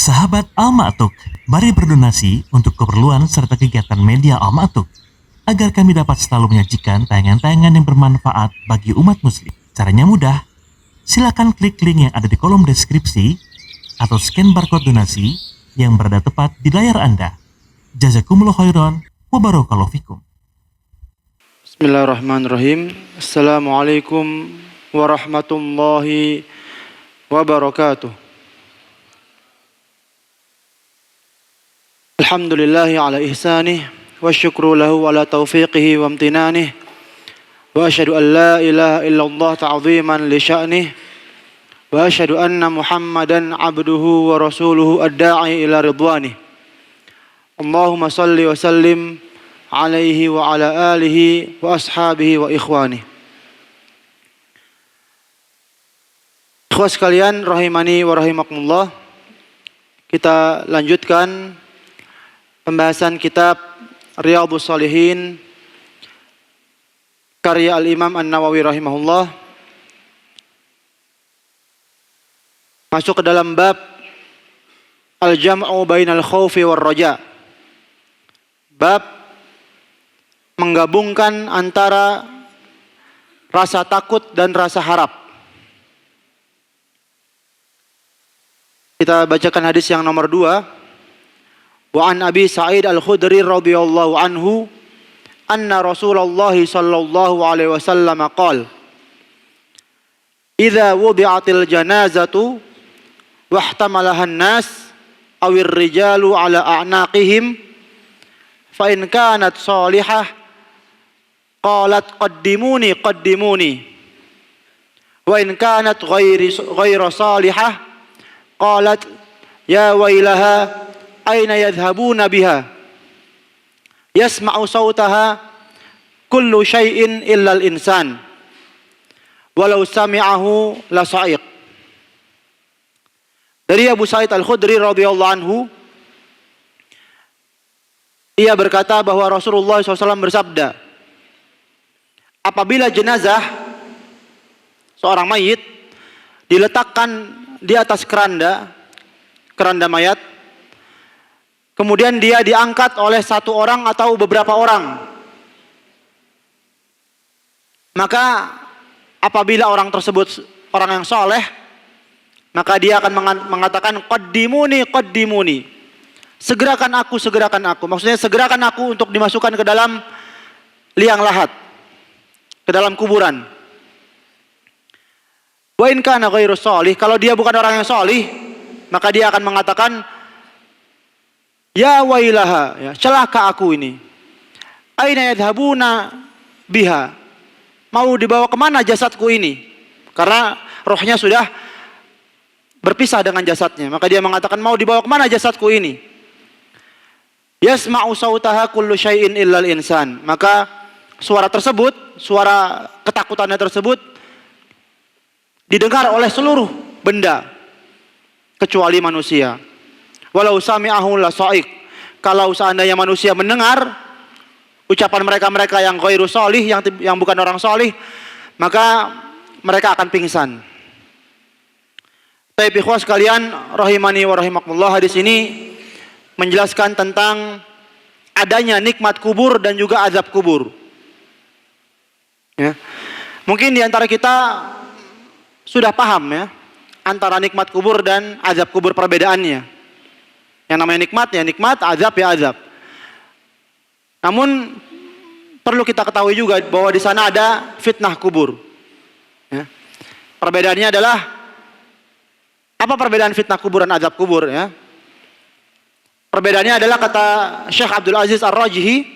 Sahabat Al-Ma'tuk, mari berdonasi untuk keperluan serta kegiatan media Al-Ma'tuk agar kami dapat selalu menyajikan tayangan-tayangan yang bermanfaat bagi umat muslim. Caranya mudah, silakan klik link yang ada di kolom deskripsi atau scan barcode donasi yang berada tepat di layar Anda. Jazakumullah khairan wa barakallahu fikum. Bismillahirrahmanirrahim. Assalamualaikum warahmatullahi wabarakatuh. Alhamdulillahi ala ihsanih wa syukru lahu ala taufiqihi wa amtinanih wa asyhadu an la ilaha illallah ta'ziman li sya'nih wa asyhadu anna Muhammadan abduhu wa rasuluhu ad-da'i ila ridwanih. Allahumma salli wa sallim alaihi wa ala alihi wa ashabihi wa ikhwanih. Ikhwas sekalian rahimani wa rahimakumullah, kita lanjutkan pembahasan kitab Riyadhus Shalihin karya Al-Imam An-Nawawi rahimahullah. Masuk ke dalam bab Al-Jam'u bainal khaufi war raja. Bab menggabungkan antara rasa takut dan rasa harap. Kita bacakan hadis yang nomor 2. Wa an Abi Sa'id Al-Khudri radhiyallahu anhu anna Rasulullah sallallahu alaihi wasallam qala idza wudi'atil janazatu wahtamalaha an-nas awir rijalu ala a'naqihim fa in kanat salihah qalat qaddimuni wa in kanat ghaira salihah qalat ya wailaha aina yadhhabuna biha yasma'u sautaha kullu syai'in illa al-insan walau sami'ahu la sa'iq. Dari Abu Sa'id Al-Khudri radhiyallahu anhu, ia berkata bahwa Rasulullah SAW bersabda, apabila jenazah seorang mayit diletakkan di atas keranda mayat, kemudian dia diangkat oleh satu orang atau beberapa orang, maka apabila orang tersebut orang yang soleh, maka dia akan mengatakan qaddimuni, segerakan aku. Maksudnya segerakan aku untuk dimasukkan ke dalam liang lahat, ke dalam kuburan. Wa in kana ghairu shalih, kalau dia bukan orang yang salih, maka dia akan mengatakan ya wailaha, ya, celaka aku ini. Aina yadhhabuna biha, mau dibawa kemana jasadku ini? Karena rohnya sudah berpisah dengan jasadnya. Maka dia mengatakan mau dibawa kemana jasadku ini? Yasma'u sautaha kullu syai'in illal insan. Maka suara tersebut, suara ketakutannya tersebut didengar oleh seluruh benda kecuali manusia. Walau sami'ahu la sa'iq. Kalau seandainya manusia mendengar ucapan mereka yang ghairu shalih, yang bukan orang salih, maka mereka akan pingsan. Baik ikhwas sekalian rahimani wa rahimakumullah, hadis ini menjelaskan tentang adanya nikmat kubur dan juga azab kubur. Ya. Mungkin di antara kita sudah paham ya antara nikmat kubur dan azab kubur, perbedaannya. Yang namanya nikmat ya nikmat, azab ya azab. Namun perlu kita ketahui juga bahwa di sana ada fitnah kubur. Ya. Perbedaannya adalah apa perbedaan fitnah kubur dan azab kubur? Ya. Perbedaannya adalah kata Syekh Abdul Aziz Ar-Rajihi,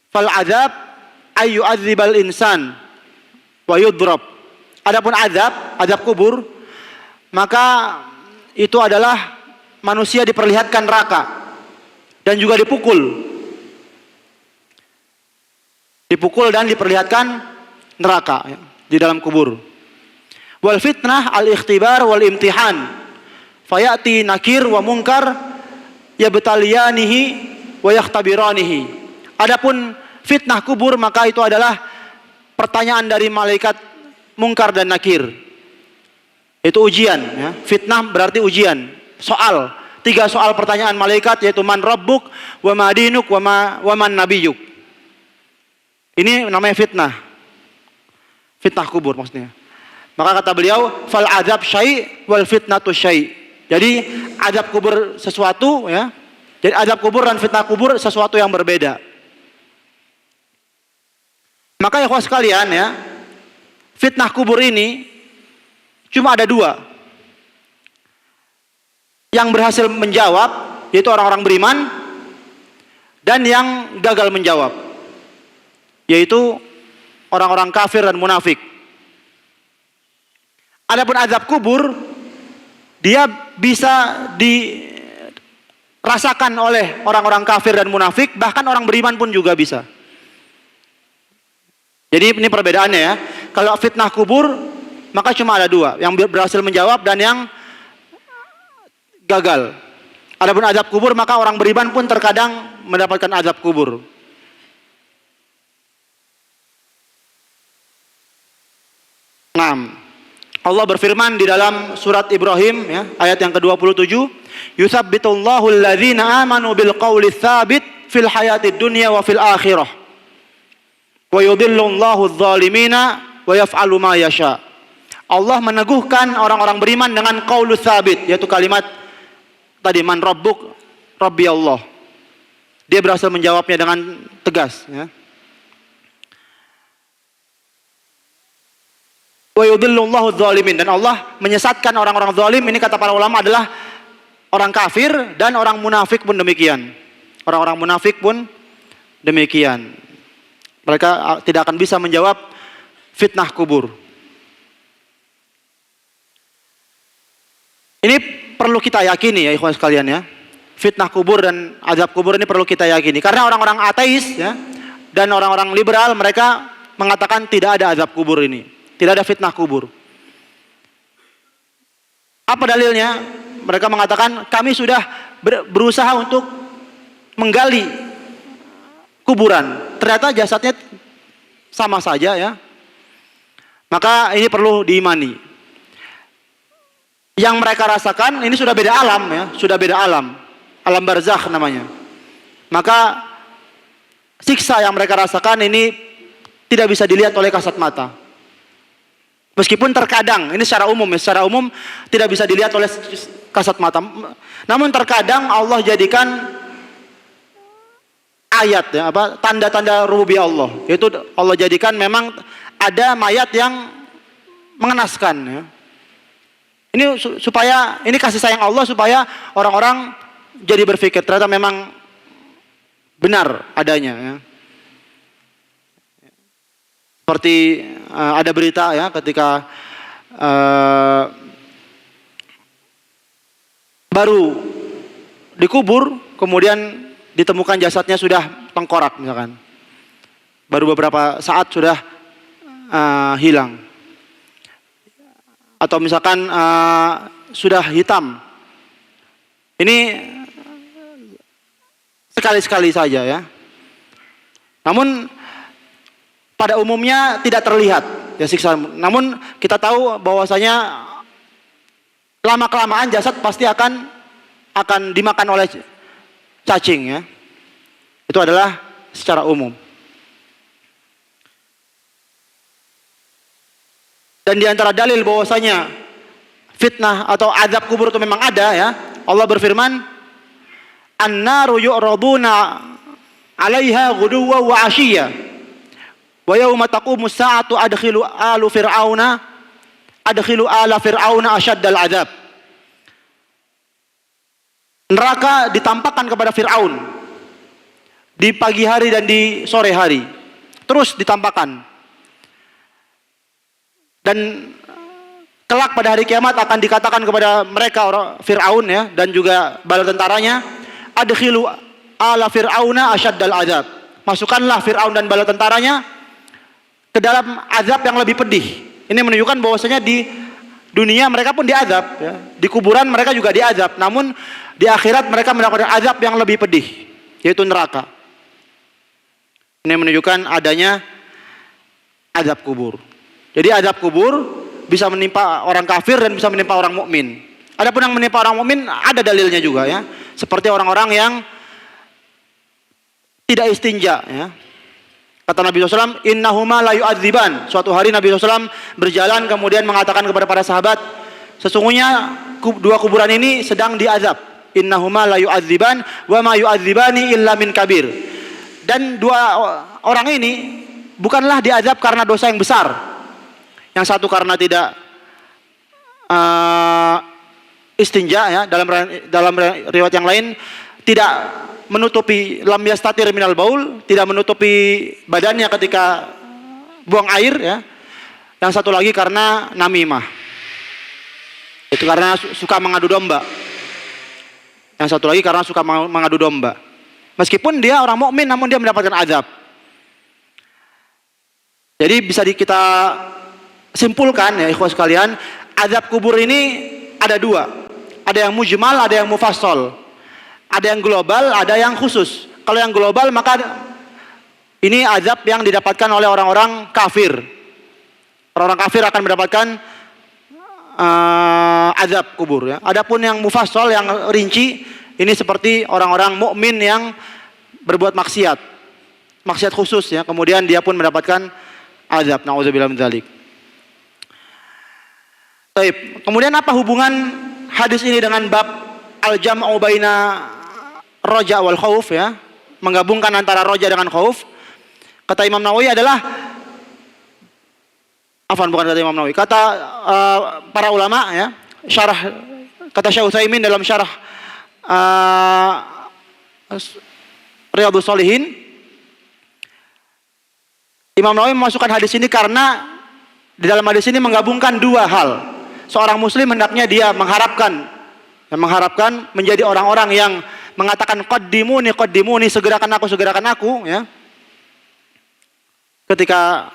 fal azab ayu adzibal insan wa yudrab. Adapun azab kubur, maka itu adalah manusia diperlihatkan neraka dan juga dipukul dan diperlihatkan neraka ya, di dalam kubur. Wal fitnah al-ikhtibar wal imtihan fayati nakir wa munkar yabtaliyanihi wa yakhtabiranihi. Adapun fitnah kubur, maka itu adalah pertanyaan dari malaikat munkar dan nakir. Itu ujian ya. Fitnah berarti ujian. soal. 3 soal pertanyaan malaikat, yaitu man rabbuk, wa ma dinuk, wa man nabiyuk. Ini namanya fitnah. Fitnah kubur maksudnya. Maka kata beliau, fal azab syai' wal fitnatu syai'. Jadi azab kubur sesuatu ya. Jadi azab kubur dan fitnah kubur sesuatu yang berbeda. Maka ikhwah sekalian ya, fitnah kubur ini cuma ada 2. Yang berhasil menjawab, yaitu orang-orang beriman, dan yang gagal menjawab, yaitu orang-orang kafir dan munafik. Adapun azab kubur, dia bisa dirasakan oleh orang-orang kafir dan munafik, bahkan orang beriman pun juga bisa. Jadi ini perbedaannya ya. Kalau fitnah kubur, maka cuma ada 2, yang berhasil menjawab dan yang gagal. Adapun azab kubur, maka orang beriman pun terkadang mendapatkan azab kubur. Nah, Allah berfirman di dalam surat Ibrahim ya, ayat yang ke-27, "Yutsabbitullahu alladzina amanu bil qawli tsabit fil hayatid dunya wa fil akhirah. Wa yudhillullahu adh-dhalimina wa yaf'alu ma yasha." Allah meneguhkan orang-orang beriman dengan qaulu tsabit, yaitu kalimat tadi man rabbuk, rabbi Allah. Dia berhasil menjawabnya dengan tegas ya. Wa yudhillullahu adh-dhalimin, dan Allah menyesatkan orang-orang zalim. Ini kata para ulama adalah orang kafir dan orang munafik pun demikian. Orang-orang munafik pun demikian. Mereka tidak akan bisa menjawab fitnah kubur. Ini perlu kita yakini ya ikhwan sekalian ya. Fitnah kubur dan azab kubur ini perlu kita yakini. Karena orang-orang ateis ya, dan orang-orang liberal, mereka mengatakan tidak ada azab kubur ini. Tidak ada fitnah kubur. Apa dalilnya? Mereka mengatakan kami sudah berusaha untuk menggali kuburan. Ternyata jasadnya sama saja ya. Maka ini perlu diimani. Yang mereka rasakan ini sudah beda alam ya, sudah beda alam. Alam barzakh namanya. Maka siksa yang mereka rasakan ini tidak bisa dilihat oleh kasat mata. Meskipun terkadang, ini secara umum ya, secara umum tidak bisa dilihat oleh kasat mata. Namun terkadang Allah jadikan ayat ya, tanda-tanda rububiyah Allah. Yaitu Allah jadikan memang ada mayat yang mengenaskan ya. Ini supaya, ini kasih sayang Allah supaya orang-orang jadi berpikir ternyata memang benar adanya ya. Seperti ada berita ya ketika baru dikubur, kemudian ditemukan jasadnya sudah tengkorak misalkan. Baru beberapa saat sudah hilang. Atau misalkan sudah hitam. Ini sekali-sekali saja ya. Namun pada umumnya tidak terlihat ya siksa. Namun kita tahu bahwasanya lama-kelamaan jasad pasti akan dimakan oleh cacing ya. Itu adalah secara umum. Dan di antara dalil bahwasanya fitnah atau azab kubur itu memang ada ya. Allah berfirman, "An-naru yu'raduna 'alaiha ghuduwwan wa 'ashiyya. Wa yauma taqumus sa'atu adkhilu ala fir'auna asyaddal 'adzab." Neraka ditampakkan kepada Fir'aun di pagi hari dan di sore hari. Terus ditampakkan. Dan kelak pada hari kiamat akan dikatakan kepada mereka orang Fir'aun ya, dan juga bala tentaranya, adkhilu ala fir'auna asyaddal azab. Masukkanlah Fir'aun dan bala tentaranya ke dalam azab yang lebih pedih. Ini menunjukkan bahwasanya di dunia mereka pun diazab ya. Di kuburan mereka juga diazab, namun di akhirat mereka mendapatkan azab yang lebih pedih, yaitu neraka. Ini menunjukkan adanya azab kubur. Jadi azab kubur bisa menimpa orang kafir dan bisa menimpa orang mukmin. Adapun yang menimpa orang mukmin ada dalilnya juga ya. Seperti orang-orang yang tidak istinja ya. Kata Nabi SAW, innahuma la yu'adziban. Suatu hari Nabi SAW berjalan kemudian mengatakan kepada para sahabat, sesungguhnya dua kuburan ini sedang diazab. Innahuma la yu'adziban wa ma yu'adzibani illa min kabir. Dan dua orang ini bukanlah diazab karena dosa yang besar. Yang satu karena tidak istinja ya, dalam riwayat yang lain tidak menutupi lam yastatir minal baul, tidak menutupi badannya ketika buang air ya. Yang satu lagi karena namimah. Itu karena suka mengadu domba. Yang satu lagi karena suka mengadu domba. Meskipun dia orang mukmin namun dia mendapatkan azab. Jadi bisa kita simpulkan ya ikhwas sekalian, azab kubur ini ada dua. Ada yang mujmal, ada yang mufassal. Ada yang global, ada yang khusus. Kalau yang global maka ini azab yang didapatkan oleh orang-orang kafir. Orang-orang kafir akan mendapatkan azab kubur ya. Adapun yang mufassal yang rinci ini seperti orang-orang mukmin yang berbuat maksiat. Maksiat khusus ya. Kemudian dia pun mendapatkan azab. Nauzubillah min dzalik. Baik. Kemudian apa hubungan hadis ini dengan bab al-jam'u baina roja wal khauf ya, menggabungkan antara roja dengan khauf? Kata Imam Nawawi adalah bukan kata Imam Nawawi, kata para ulama ya, syarah kata Syekh Utsaimin dalam syarah Riyadhus Shalihin, Imam Nawawi memasukkan hadis ini karena di dalam hadis ini menggabungkan dua hal. Seorang muslim hendaknya dia mengharapkan menjadi orang-orang yang mengatakan qaddimuni, segerakan aku ya. Ketika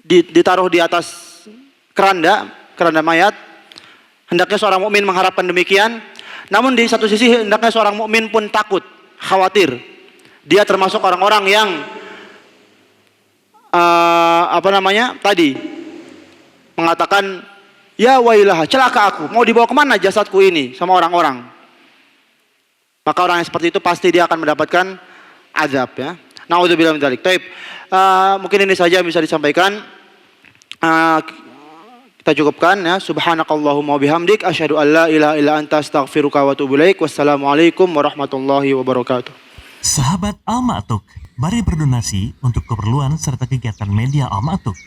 ditaruh di atas keranda mayat, hendaknya seorang mukmin mengharapkan demikian. Namun di satu sisi hendaknya seorang mukmin pun takut, khawatir. Dia termasuk orang-orang yang mengatakan, ya wailah, celaka aku, mau dibawa kemana jasadku ini sama orang-orang. Maka orang yang seperti itu pasti dia akan mendapatkan azab ya. Nauzubillah min dzalik. Baik. Mungkin ini saja yang bisa disampaikan. Kita cukupkan ya. Subhanakallahumma wabihamdik asyhadu an la ilaha illa anta astaghfiruka wa atubu ilaik. Wassalamualaikum warahmatullahi wabarakatuh. Sahabat Al-Ma'tuk, mari berdonasi untuk keperluan serta kegiatan media Al-Ma'tuk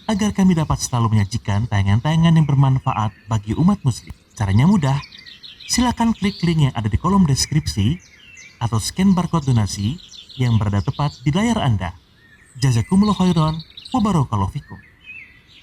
agar kami dapat selalu menyajikan tayangan-tayangan yang bermanfaat bagi umat muslim. Caranya mudah. Silakan klik link yang ada di kolom deskripsi atau scan barcode donasi yang berada tepat di layar Anda. Jazakumullah khairan wa barakallahu fikum.